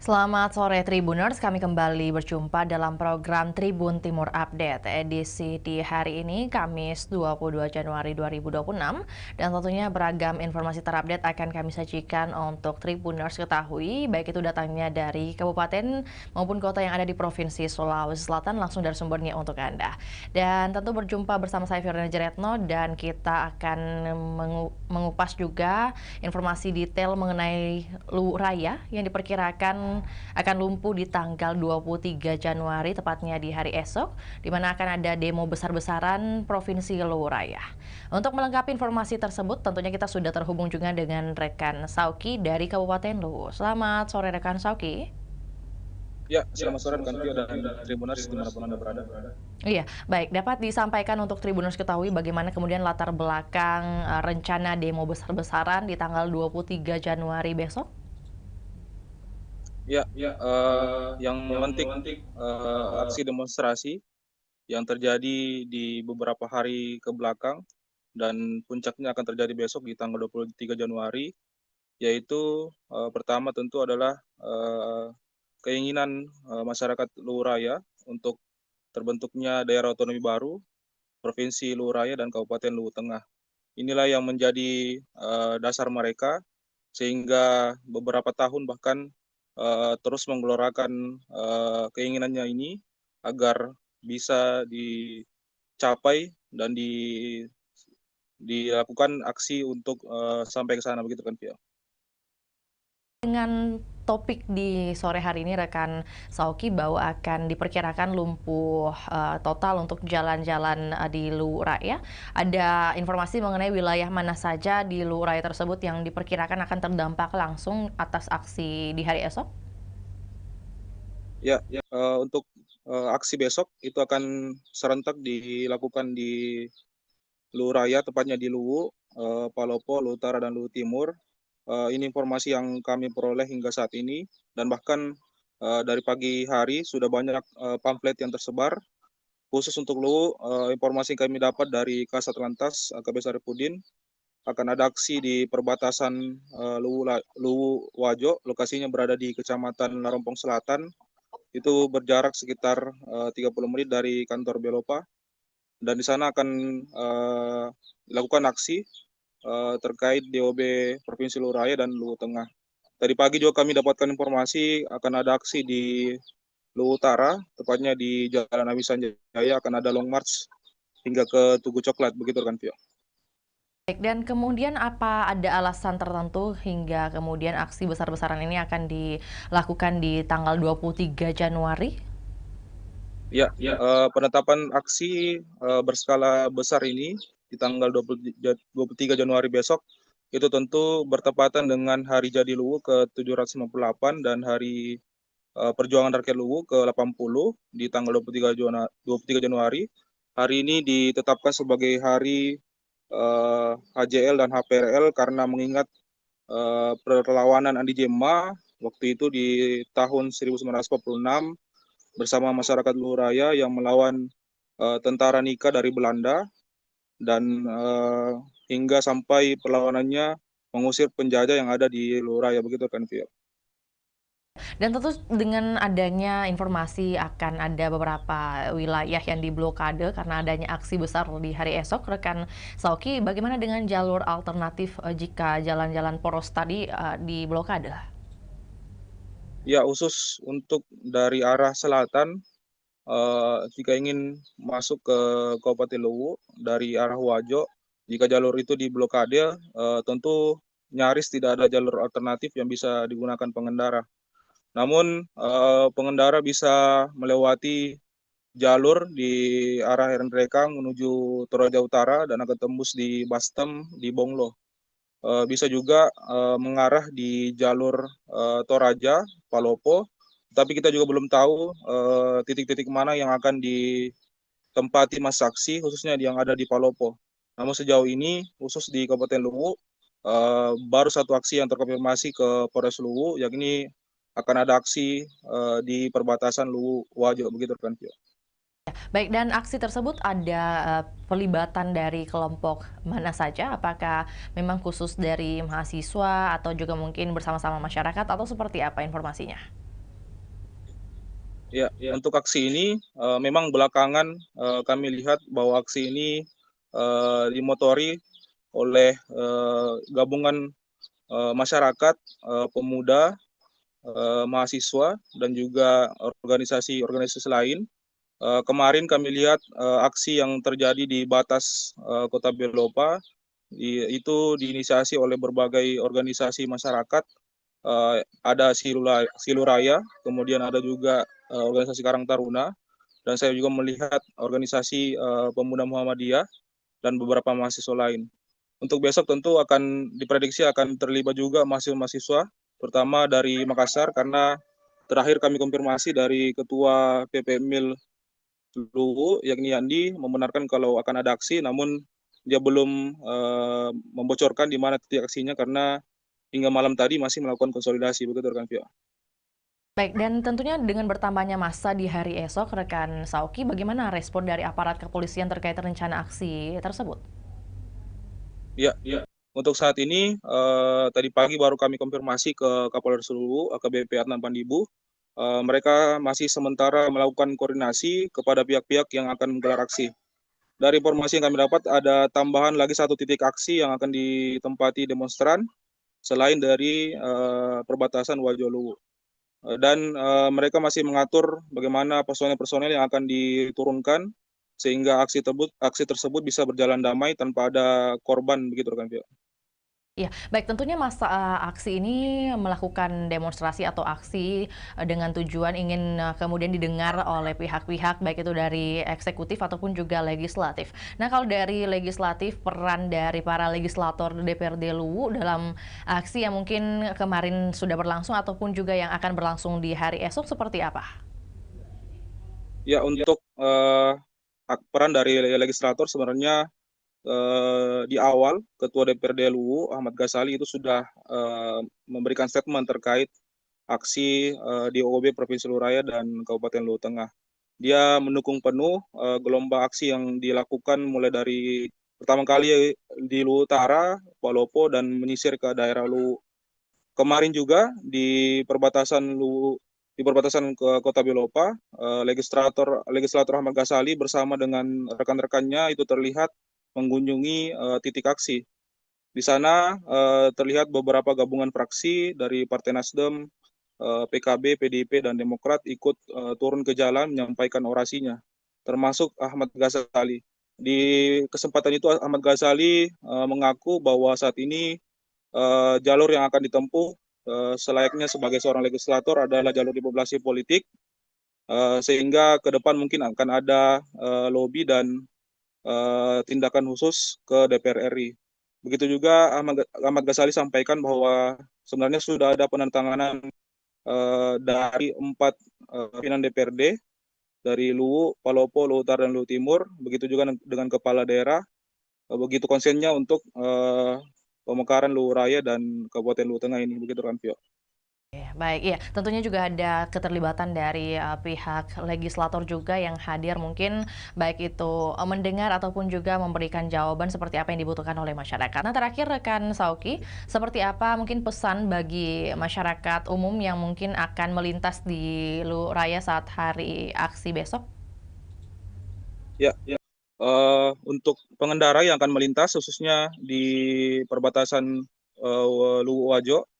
Selamat sore Tribuners, kami kembali berjumpa dalam program Tribun Timur Update edisi di hari ini Kamis 22 Januari 2026 dan tentunya beragam informasi terupdate akan kami sajikan untuk Tribuners ketahui baik itu datangnya dari kabupaten maupun kota yang ada di Provinsi Sulawesi Selatan langsung dari sumbernya untuk Anda. Dan tentu berjumpa bersama saya Fiorina Jeretno dan kita akan mengupas juga informasi detail mengenai Luwu Raya yang diperkirakan akan lumpuh di tanggal 23 Januari, tepatnya di hari esok, di mana akan ada demo besar-besaran Provinsi Luwu Raya. Untuk melengkapi informasi tersebut, tentunya kita sudah terhubung juga dengan rekan Sauki dari Kabupaten Luwu. Selamat sore rekan Sauki. Ya, selamat sore rekan Vio dan Tribuners dimanapun Anda berada. Iya, baik. Dapat disampaikan untuk Tribuners ketahui bagaimana kemudian latar belakang rencana demo besar-besaran di tanggal 23 Januari besok? Ya, yang memantik aksi demonstrasi yang terjadi di beberapa hari ke belakang dan puncaknya akan terjadi besok di tanggal 23 Januari, yaitu pertama tentu adalah keinginan masyarakat Luwu Raya untuk terbentuknya daerah otonomi baru, Provinsi Luwu Raya dan Kabupaten Luwu Tengah. Inilah yang menjadi dasar mereka sehingga beberapa tahun bahkan terus menggelorakan keinginannya ini agar bisa dicapai dan dilakukan aksi untuk sampai ke sana begitu kan, Pia? Dengan topik di sore hari ini rekan Sauki bahwa akan diperkirakan lumpuh total untuk jalan-jalan di Luwu Raya. Ada informasi mengenai wilayah mana saja di Luwu Raya tersebut yang diperkirakan akan terdampak langsung atas aksi di hari esok? Ya, untuk aksi besok itu akan serentak dilakukan di Luwu Raya, tepatnya di Luwu, Palopo, Luwu Utara, dan Luwu Timur. Ini informasi yang kami peroleh hingga saat ini, dan bahkan dari pagi hari sudah banyak pamflet yang tersebar. Khusus untuk Luwu, informasi yang kami dapat dari Kasat Lantas AKP Saripudin, akan ada aksi di perbatasan Luwu Wajo, lokasinya berada di Kecamatan Larompong Selatan, itu berjarak sekitar 30 menit dari kantor Belopa, dan di sana akan dilakukan aksi terkait DOB Provinsi Luwu Raya dan Luwu Tengah. Tadi pagi juga kami dapatkan informasi akan ada aksi di Luwu Utara, tepatnya di Jalan Awi Sanjaya akan ada long march hingga ke Tugu Coklat, begitu kan, Vio? Baik, dan kemudian apa ada alasan tertentu hingga kemudian aksi besar-besaran ini akan dilakukan di tanggal 23 Januari? Ya, penetapan aksi berskala besar ini di tanggal 23 Januari besok itu tentu bertepatan dengan Hari Jadi Luwu ke-758 dan Hari Perjuangan Rakyat Luwu ke-80 di tanggal 23 Januari. Hari ini ditetapkan sebagai hari HJL dan HPRL karena mengingat perlawanan Andi Jemma waktu itu di tahun 1946 bersama masyarakat Luwu Raya yang melawan tentara Nika dari Belanda, dan hingga sampai perlawanannya mengusir penjajah yang ada di Luwu Raya, begitu kan, Vio? Dan tentu dengan adanya informasi akan ada beberapa wilayah yang diblokade karena adanya aksi besar di hari esok, rekan Sauki, bagaimana dengan jalur alternatif jika jalan-jalan poros tadi diblokade? Ya, khusus untuk dari arah selatan, jika ingin masuk ke Kabupaten Luwu dari arah Wajo, jika jalur itu diblokade, tentu nyaris tidak ada jalur alternatif yang bisa digunakan pengendara. Namun pengendara bisa melewati jalur di arah Rekang menuju Toraja Utara dan akan tembus di Bastem di Bonglo. Bisa juga mengarah di jalur Toraja, Palopo, tapi kita juga belum tahu titik-titik mana yang akan ditempati mas saksi, khususnya yang ada di Palopo. Namun sejauh ini, khusus di Kabupaten Luwu, baru satu aksi yang terkonfirmasi ke Polres Luwu, yakni akan ada aksi di perbatasan Luwu Wajo, begitu kan, Pio? Baik, dan aksi tersebut ada pelibatan dari kelompok mana saja? Apakah memang khusus dari mahasiswa atau juga mungkin bersama-sama masyarakat atau seperti apa informasinya? Ya, untuk aksi ini memang belakangan kami lihat bahwa aksi ini dimotori oleh gabungan masyarakat, pemuda, mahasiswa, dan juga organisasi-organisasi lain. Kemarin kami lihat aksi yang terjadi di batas Kota Belopa, itu diinisiasi oleh berbagai organisasi masyarakat. Ada Siluraya, kemudian ada juga organisasi Karang Taruna, dan saya juga melihat organisasi Pemuda Muhammadiyah dan beberapa mahasiswa lain. Untuk besok tentu akan diprediksi akan terlibat juga mahasiswa-mahasiswa, terutama dari Makassar, karena terakhir kami konfirmasi dari Ketua PPMIL Luwu, yakni Yandi, membenarkan kalau akan ada aksi, namun dia belum membocorkan di mana titik aksinya karena hingga malam tadi masih melakukan konsolidasi, begitu rekan Vio. Baik, dan tentunya dengan bertambahnya massa di hari esok, rekan Sauki, bagaimana respon dari aparat kepolisian terkait rencana aksi tersebut? Ya, untuk saat ini tadi pagi baru kami konfirmasi ke Kapolres Luwu, AKBP Adnan Pandibu. Mereka masih sementara melakukan koordinasi kepada pihak-pihak yang akan menggelar aksi. Dari informasi yang kami dapat, ada tambahan lagi satu titik aksi yang akan ditempati demonstran selain dari perbatasan Wajo Luwu. Dan mereka masih mengatur bagaimana personel-personel yang akan diturunkan sehingga aksi tersebut bisa berjalan damai tanpa ada korban, begitu rekan Vio. Iya, baik, tentunya masa aksi ini melakukan demonstrasi atau aksi dengan tujuan ingin kemudian didengar oleh pihak-pihak baik itu dari eksekutif ataupun juga legislatif. Nah, kalau dari legislatif, peran dari para legislator DPRD Luwu dalam aksi yang mungkin kemarin sudah berlangsung ataupun juga yang akan berlangsung di hari esok seperti apa? Ya, untuk peran dari legislator sebenarnya di awal Ketua DPRD Luwu Ahmad Ghazali itu sudah memberikan statement terkait aksi di OOB Provinsi Luwu Raya dan Kabupaten Luwu Tengah. Dia mendukung penuh gelombang aksi yang dilakukan mulai dari pertama kali di Luwu Utara, Palopo, dan menyisir ke daerah Luwu. Kemarin juga di perbatasan ke Kota Belopa, legislator Ahmad Ghazali bersama dengan rekan-rekannya itu terlihat mengunjungi titik aksi. Di sana terlihat beberapa gabungan fraksi dari Partai Nasdem, PKB, PDIP, dan Demokrat ikut turun ke jalan menyampaikan orasinya, termasuk Ahmad Ghazali. Di kesempatan itu Ahmad Ghazali mengaku bahwa saat ini jalur yang akan ditempuh selayaknya sebagai seorang legislator adalah jalur diplomasi politik, sehingga ke depan mungkin akan ada lobby dan tindakan khusus ke DPR RI. Begitu juga Ahmad Ghazali sampaikan bahwa sebenarnya sudah ada penandatanganan dari 4 pimpinan DPRD dari Luwu, Palopo, Luwu Utara, dan Luwu Timur. Begitu juga dengan kepala daerah. Begitu konsennya untuk pemekaran Luwu Raya dan Kabupaten Luwu Tengah ini. Begitu kan, Vio? Ya, baik, iya. Tentunya juga ada keterlibatan dari pihak legislator juga yang hadir mungkin baik itu mendengar ataupun juga memberikan jawaban seperti apa yang dibutuhkan oleh masyarakat. Nah, terakhir rekan Sauki, seperti apa mungkin pesan bagi masyarakat umum yang mungkin akan melintas di Lu Raya saat hari aksi besok? Ya, untuk pengendara yang akan melintas, khususnya di perbatasan Luwu Wajo,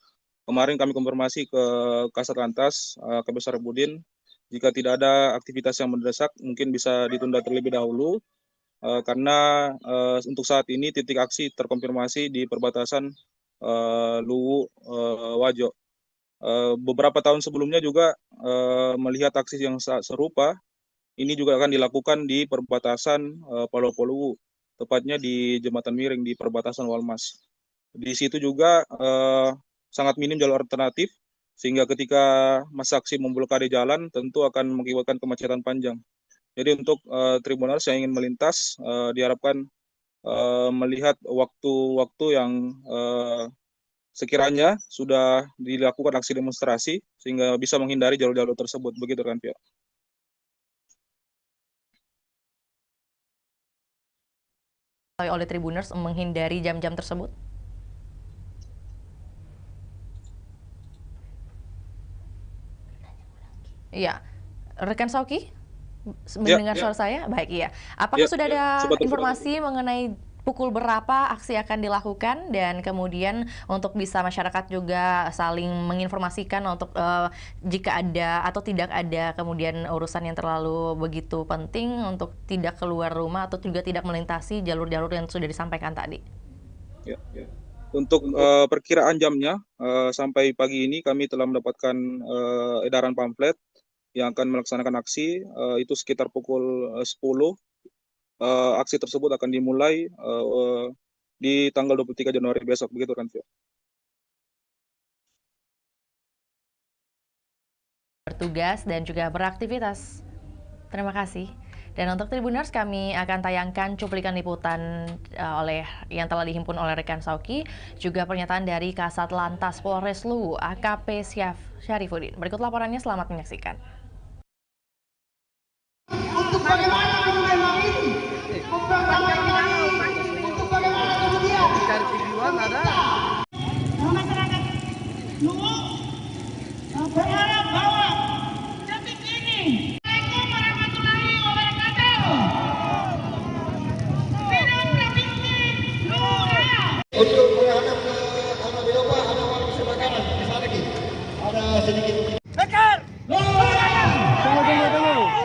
kemarin kami konfirmasi ke Kasat Lantas, Kabes Sarifudin, jika tidak ada aktivitas yang mendesak, mungkin bisa ditunda terlebih dahulu, karena untuk saat ini titik aksi terkonfirmasi di perbatasan Luwu Wajo. Beberapa tahun sebelumnya juga melihat aksi yang serupa, ini juga akan dilakukan di perbatasan Palopo Luwu, tepatnya di Jembatan Miring di perbatasan Walmas. Di situ juga sangat minim jalur alternatif, sehingga ketika masa aksi memblokade jalan tentu akan mengakibatkan kemacetan panjang. Jadi untuk tribunal yang ingin melintas diharapkan melihat waktu-waktu yang sekiranya sudah dilakukan aksi demonstrasi sehingga bisa menghindari jalur-jalur tersebut. Begitu kan, Pia? Oleh Tribuners menghindari jam-jam tersebut? Iya. Rekan Sauki, Ya, mendengar suara saya? Baik, iya. Apakah ya, sudah ada coba terus. informasi mengenai pukul berapa aksi akan dilakukan dan kemudian untuk bisa masyarakat juga saling menginformasikan untuk jika ada atau tidak ada kemudian urusan yang terlalu begitu penting untuk tidak keluar rumah atau juga tidak melintasi jalur-jalur yang sudah disampaikan tadi. Ya, ya. Untuk perkiraan jamnya, sampai pagi ini kami telah mendapatkan edaran pamflet yang akan melaksanakan aksi, itu sekitar pukul 10. Aksi tersebut akan dimulai di tanggal 23 Januari besok, begitu kan, Vio? Bertugas dan juga beraktivitas. Terima kasih. Dan untuk Tribuners, kami akan tayangkan cuplikan liputan oleh yang telah dihimpun oleh rekan Sauki, juga pernyataan dari Kasat Lantas Polres Luwu, AKP Syarifuddin. Berikut laporannya, selamat menyaksikan. Untuk bagaimana memang ini? Untuk bagaimana kemudian? Cari tujuan ada. Masyarakat Luwu berharap bahwa detik ini. Assalamualaikum warahmatullahi wabarakatuh. Bidang Provinsi Luwu Raya. Untuk menghadap ke arah Beopa ada warung sebakaran di sana lagi. Ada sedikit. Bekar. Luwu Raya. Tunggu. Luwu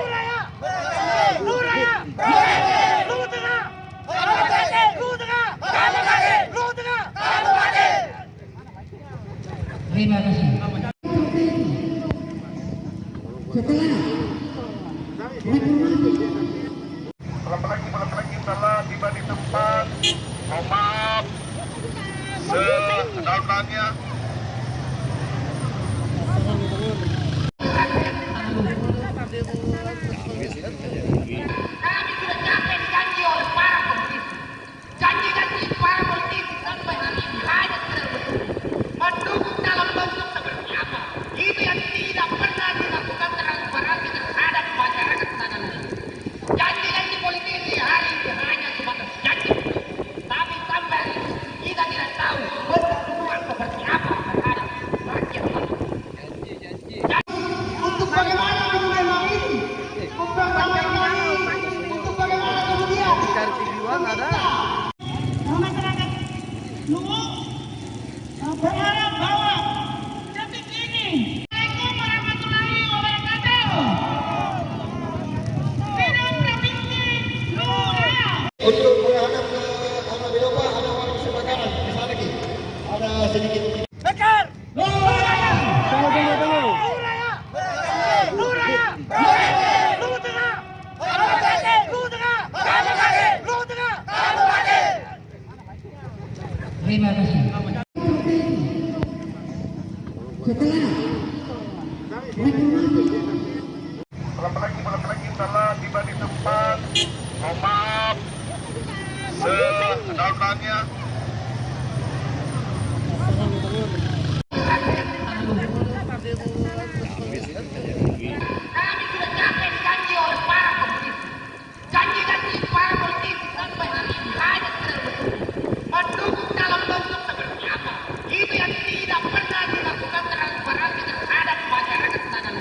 Raya. Luwu Raya. Luwu Tengah. Luwu Tengah. Luwu Tengah. Terima kasih. Laki-laki telah tiba di tempat. Mohon maaf sedalam-dalamnya. Kami sudah capek dijanji oleh para politisi. Janji-janji para politisi sampai hari ini hanya sekedar bentuk. Mendukung dalam bentuk seperti apa? Itu yang tidak pernah dilakukan transparansi terhadap masyarakat sana. Janji-janji politisi hari ini hanya sebatas janji. Tapi sampai hari ini kita tidak tahu bentuk dukungan seperti apa terhadap rakyat. Untuk bagaimana memang ini? Untuk bagaimana kemudian? Cari tujuan ada. Masyarakat Luwu berharap bahwa detik ini. Assalamualaikum warahmatullahi wabarakatuh. Bidang Provinsi Luwu Raya. Untuk menghadap ke arah Beopa ada warung sebakaran di sana lagi. Ada sedikit. Bekar. Luwu Raya. Tunggu. Luwu Raya. Luwu Raya. Luwu Tengah. Luwu Tengah. Luwu Tengah. Terima kasih. Laki-laki telah tiba di tempat. Mohon maaf sedalam-dalamnya. Kami sudah capek dijanji oleh para politisi. Janji-janji para politisi sampai hari ini hanya sekedar bentuk. Mendukung dalam bentuk seperti apa? Itu yang tidak pernah dilakukan transparansi terhadap masyarakat sana.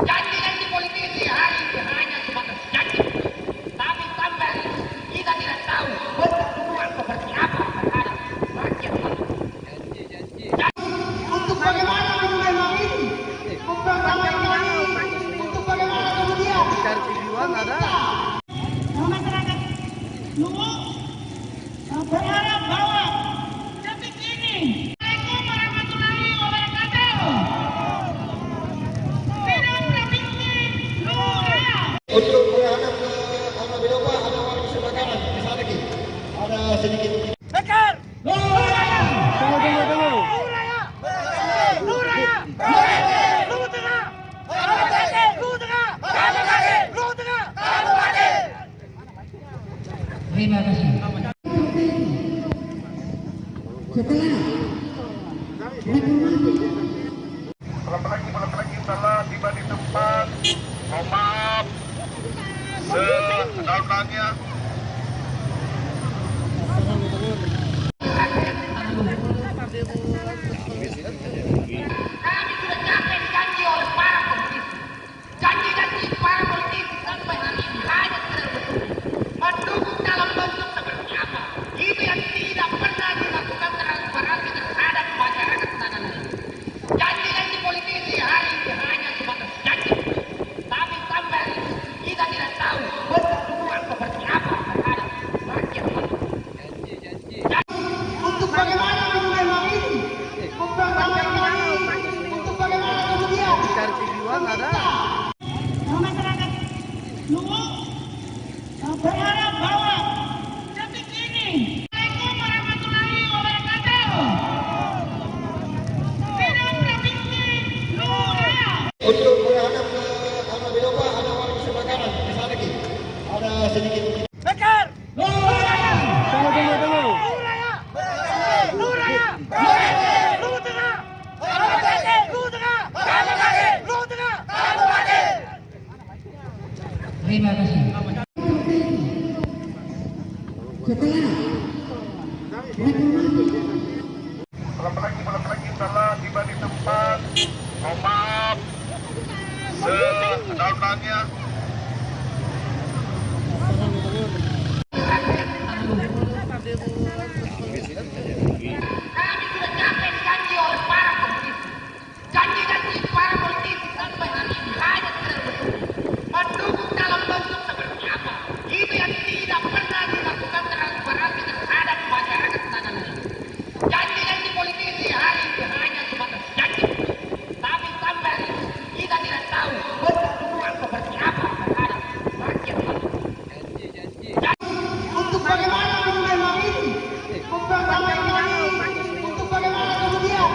Janji-janji politisi hari ini hanya sebatas janji. Tapi sampai hari ini kita tidak tahu bentuk dukungan seperti apa terhadap rakyat. Untuk bagaimana memang ini? Untuk bagaimana kemudian? Cari tujuan ada. Masyarakat Luwu berharap bahwa detik ini. Assalamualaikum warahmatullahi wabarakatuh. Bidang Provinsi Luwu Raya. Untuk menghadap ke arah Beopa ada warung sebakaran di sana lagi. Ada sedikit. Bekar. Luwu Raya. Tunggu. Luwu Raya. Luwu Raya. Luwu Tengah. Luwu Tengah. Luwu Tengah. Terima kasih. Laki-laki telah tiba di tempat. Mohon maaf sedalam-dalamnya. Kami sudah capek dijanji oleh para politisi. Janji-janji Masyarakat Luwu berharap bahwa detik ini. Assalamualaikum warahmatullahi wabarakatuh. Sidang Provinsi Luwu Raya. Untuk menghadap ke arah Belopa ada warung sebelah kanan di sana lagi. Ada sedikit. Bekar. Luwu Raya. Luwu Raya. Luwu Raya. Luwu Tengah. Luwu Tengah. Luwu Tengah. Terima kasih. Belum lagi telah tiba di tempat. Mohon maaf. Sedalam-dalamnya. Kami sudah capek dijanji oleh para politisi. Janji-janji para politisi sampai hari ini hanya sekedar betul. Mendukung dalam bentuk seperti apa? Itu yang tidak pernah dilakukan transparansi terhadap masyarakat tanah air. Janji-janji politisi hari ini hanya sebatas janji. Tapi sampai hari ini kita tidak tahu bentuk dukungan seperti apa terhadap rakyat. Untuk bagaimana memang ini? Untuk bagaimana kemudian?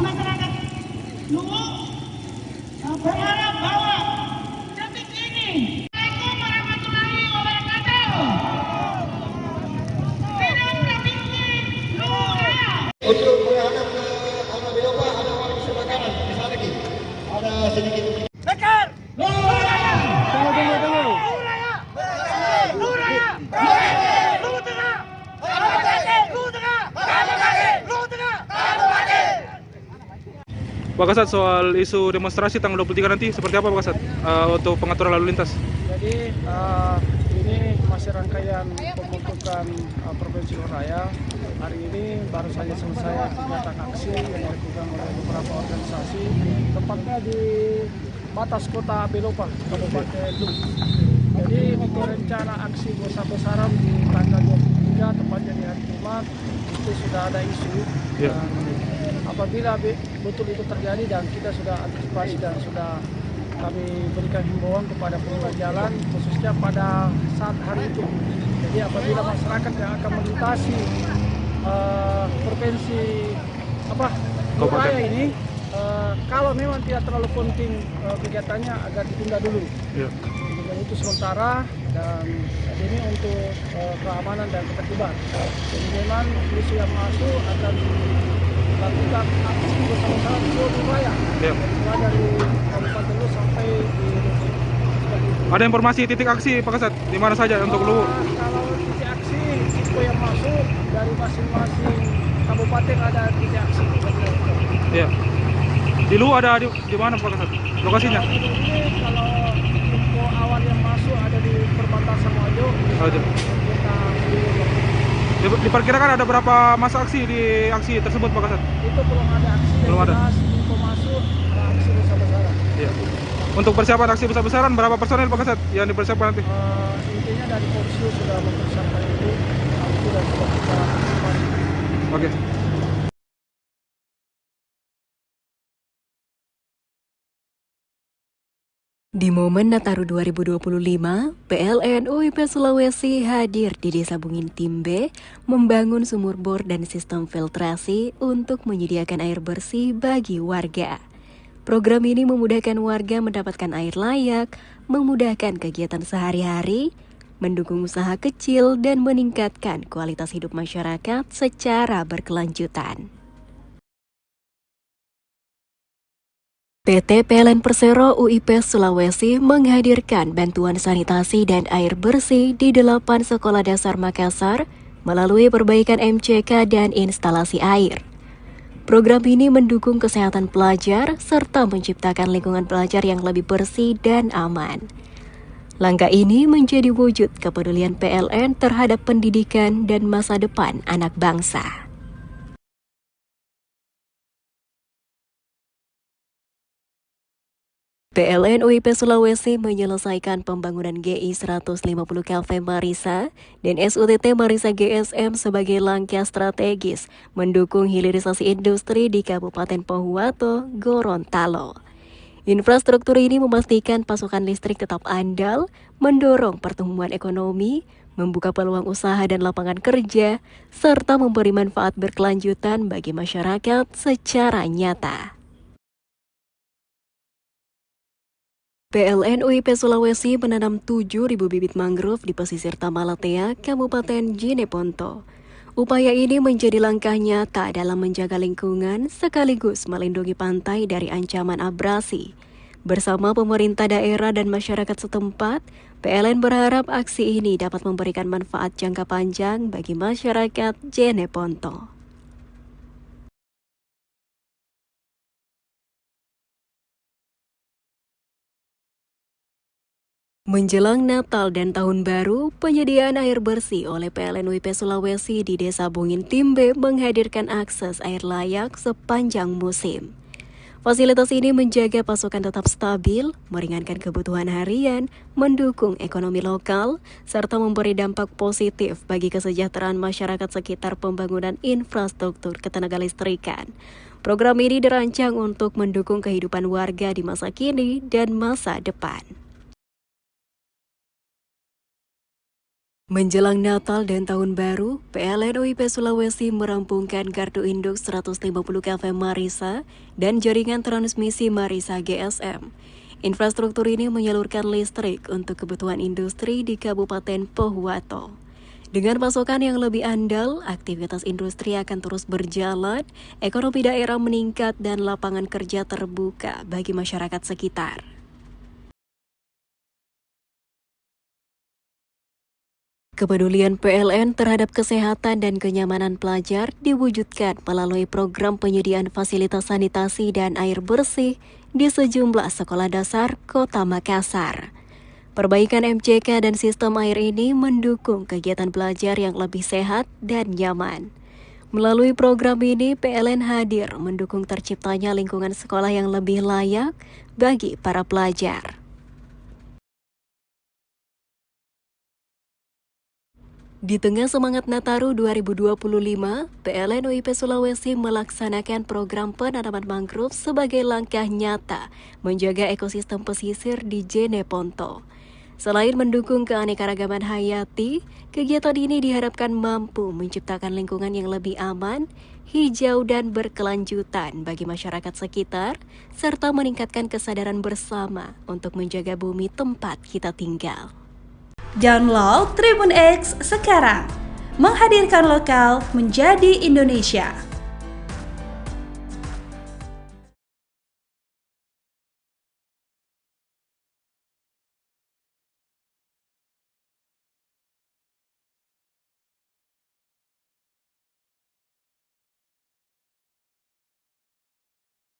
Masyarakat Luwu berharap bahwa detik ini. Assalamualaikum warahmatullahi wabarakatuh. Sidang Provinsi Luwu Raya. Untuk menghadap ke arah Belopa ada warung sebelah kanan di sana lagi. Ada sedikit. Bekar. Luwu Raya. Luwu Raya. Luwu Raya. Luwu Tengah. Luwu Tengah. Luwu Tengah. Pak Kasat, soal isu demonstrasi tanggal 23 nanti seperti apa Pak Kasat untuk pengaturan lalu lintas? Jadi ini masih rangkaian pembentukan Provinsi Luwu Raya. Hari ini baru saja selesai kegiatan aksi yang dilakukan oleh beberapa organisasi, tepatnya di batas kota Belopa, Kabupaten Luwu. Jadi untuk rencana aksi besar-besaran di tanggal 23, tepatnya di hari Jumat, itu sudah ada isu. Ya. Dan apabila betul itu terjadi dan kita sudah antisipasi dan sudah kami berikan himbauan kepada pengguna jalan khususnya pada saat hari itu. Jadi apabila masyarakat yang akan melintasi provinsi Luwu Raya ini, kalau memang tidak terlalu penting kegiatannya agar ditunda dulu. Ya. Dan itu sementara dan ini untuk keamanan dan ketertiban. Jadi memang isu yang masuk akan lakukan aksi bersama-sama di Luwu Raya. Ya. Dari Kabupaten Luwu sampai di Ada informasi titik aksi Pak Kasat di mana saja untuk Luwu? Kalau titik aksi info yang masuk dari masing-masing kabupaten ada titik aksi. Ya. Di Luwu ada di mana Pak Kasat? Lokasinya? Kalau ini kalau info awal yang masuk ada di perbatasan Wajo. Kita Diperkirakan ada berapa masa aksi di aksi tersebut Pak Kasat? itu belum ada aksi yang Belum ada. jelas, info masuk ada aksi besar-besaran. Ya. Untuk persiapan aksi besar-besaran berapa personel Pak Kasat yang dipersiapkan nanti? Intinya dari polisi sudah mempersiapkan itu dan sudah kita antisipasi. Oke. Di momen Nataru 2025, PLN UIP Sulawesi hadir di Desa Bungin Timbe membangun sumur bor dan sistem filtrasi untuk menyediakan air bersih bagi warga. Program ini memudahkan warga mendapatkan air layak, memudahkan kegiatan sehari-hari, mendukung usaha kecil, dan meningkatkan kualitas hidup masyarakat secara berkelanjutan. PT PLN Persero UIP Sulawesi menghadirkan bantuan sanitasi dan air bersih di 8 sekolah dasar Makassar melalui perbaikan MCK dan instalasi air. Program ini mendukung kesehatan pelajar serta menciptakan lingkungan belajar yang lebih bersih dan aman. Langkah ini menjadi wujud kepedulian PLN terhadap pendidikan dan masa depan anak bangsa. PLN UIP Sulawesi menyelesaikan pembangunan GI 150 kV Marisa dan SUTT Marisa GSM sebagai langkah strategis mendukung hilirisasi industri di Kabupaten Pohuwato, Gorontalo. Infrastruktur ini memastikan pasokan listrik tetap andal, mendorong pertumbuhan ekonomi, membuka peluang usaha dan lapangan kerja, serta memberi manfaat berkelanjutan bagi masyarakat secara nyata. PLN UIP Sulawesi menanam 7.000 bibit mangrove di pesisir Tamalatea, Kabupaten Jeneponto. Upaya ini menjadi langkah nyata dalam menjaga lingkungan sekaligus melindungi pantai dari ancaman abrasi. Bersama pemerintah daerah dan masyarakat setempat, PLN berharap aksi ini dapat memberikan manfaat jangka panjang bagi masyarakat Jeneponto. Menjelang Natal dan Tahun Baru, penyediaan air bersih oleh PLN UIP Sulawesi di Desa Bungin Timbe menghadirkan akses air layak sepanjang musim. Fasilitas ini menjaga pasokan tetap stabil, meringankan kebutuhan harian, mendukung ekonomi lokal, serta memberi dampak positif bagi kesejahteraan masyarakat sekitar pembangunan infrastruktur ketenagalistrikan. Program ini dirancang untuk mendukung kehidupan warga di masa kini dan masa depan. Menjelang Natal dan Tahun Baru, PLN UIP Sulawesi merampungkan Gardu Induk 150 kV Marisa dan jaringan transmisi Marisa GSM. Infrastruktur ini menyalurkan listrik untuk kebutuhan industri di Kabupaten Pohuwato. Dengan pasokan yang lebih andal, aktivitas industri akan terus berjalan, ekonomi daerah meningkat dan lapangan kerja terbuka bagi masyarakat sekitar. Kepedulian PLN terhadap kesehatan dan kenyamanan pelajar diwujudkan melalui program penyediaan fasilitas sanitasi dan air bersih di sejumlah sekolah dasar Kota Makassar. Perbaikan MCK dan sistem air ini mendukung kegiatan belajar yang lebih sehat dan nyaman. Melalui program ini, PLN hadir mendukung terciptanya lingkungan sekolah yang lebih layak bagi para pelajar. Di tengah semangat Nataru 2025, PLN UIP Sulawesi melaksanakan program penanaman mangrove sebagai langkah nyata menjaga ekosistem pesisir di Jeneponto. Selain mendukung keanekaragaman hayati, kegiatan ini diharapkan mampu menciptakan lingkungan yang lebih aman, hijau dan berkelanjutan bagi masyarakat sekitar, serta meningkatkan kesadaran bersama untuk menjaga bumi tempat kita tinggal. Download Tribun X sekarang, menghadirkan lokal menjadi Indonesia.